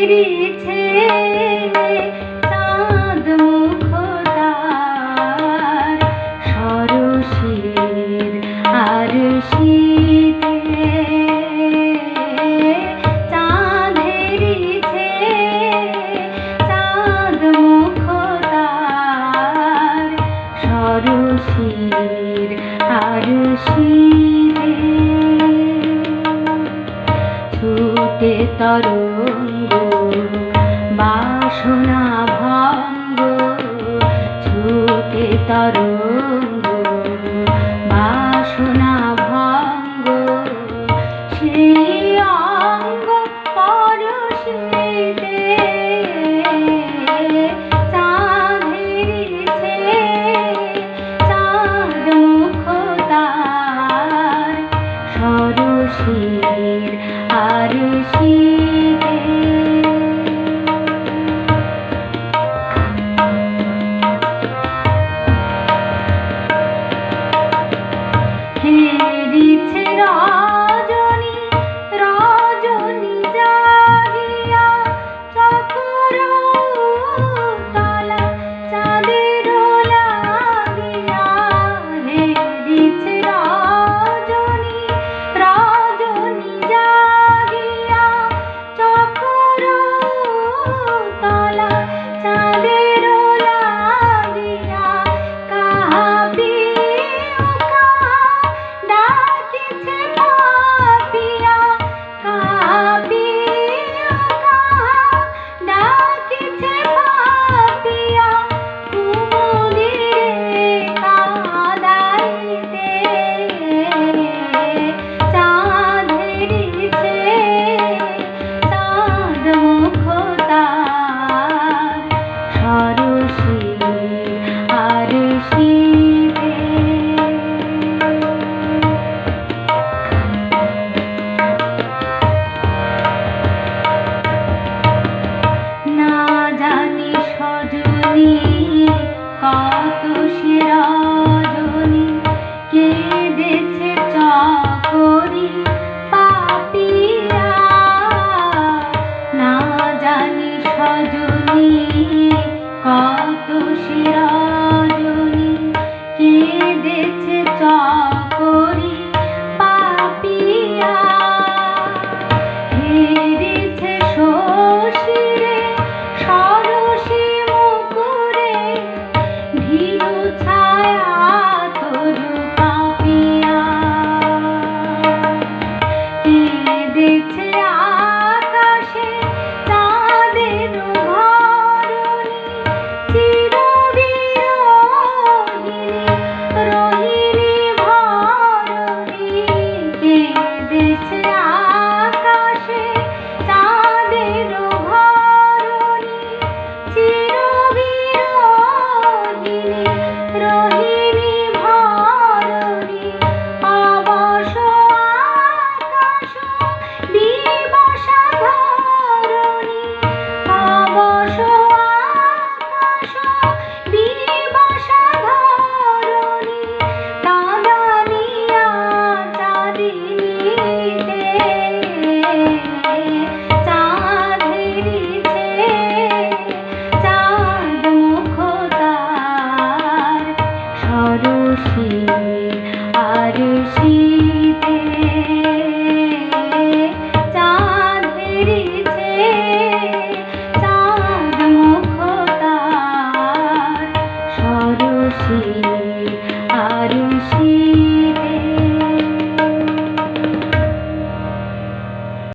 ধেরিছে চাঁদ মুখ তার সরসীর আরশিতে চাঁদ ধেরিছে চাঁদ মুখ তার সরসীর আরশিতে ছুটে তরঙ্গ বাসনা ভঙ্গ ছুটে তরঙ্গ বাসনা ভঙ্গ সেই অঙ্গ পরশিতে চাঁদ ধেরিছে চাঁদ মুখ তার সরসীর আরশিতে হেরিছে রজনী রজনী জাগিয়া চক্র তলা চাঁদের লাগিয়া হেরিছে রজনী রজনী জাগিয়া চক্র তলা চাঁদের লাগিয়া কাহা পিউ কাহা ডাকিছে পাপিয়া কাহা পিউ কাহা ডাকিছে পাপিয়া কুমুদিরে কাঁদাইতে চাঁদ ধেরিছে চাঁদ মুখ তার সরসীর আরশিতে না জানি সজনী কত সে রজনী কেঁদেছে চকরি পাপিয়া না জানি সজনী কত সে রজনী কেঁদেছে চকরি পাপিয়া হেরিছে শশীরে সরসী মুকুরে ভীরু ছায়া তরু কাঁপিয়া কেঁদেছে আকাশে চাঁদের ঘরণী চিরবিরহিণী রোহিণী ভরণী কেঁদেছে আকাশে চাঁদের ঘরণী চিরবিরহিণী রোহিণী ভরণী অবশ আকাশ দিবসা ধরণী অবশ আকাশ দিবসা ধরণী কাঁদানিয়া চাঁদিনীতে চাঁদ ধেরিছে চাঁদ মুখ তার সরসীর আরশিতে চাঁদ ধেরিছে চাঁদ মুখ তার সরসীর আরশিতে।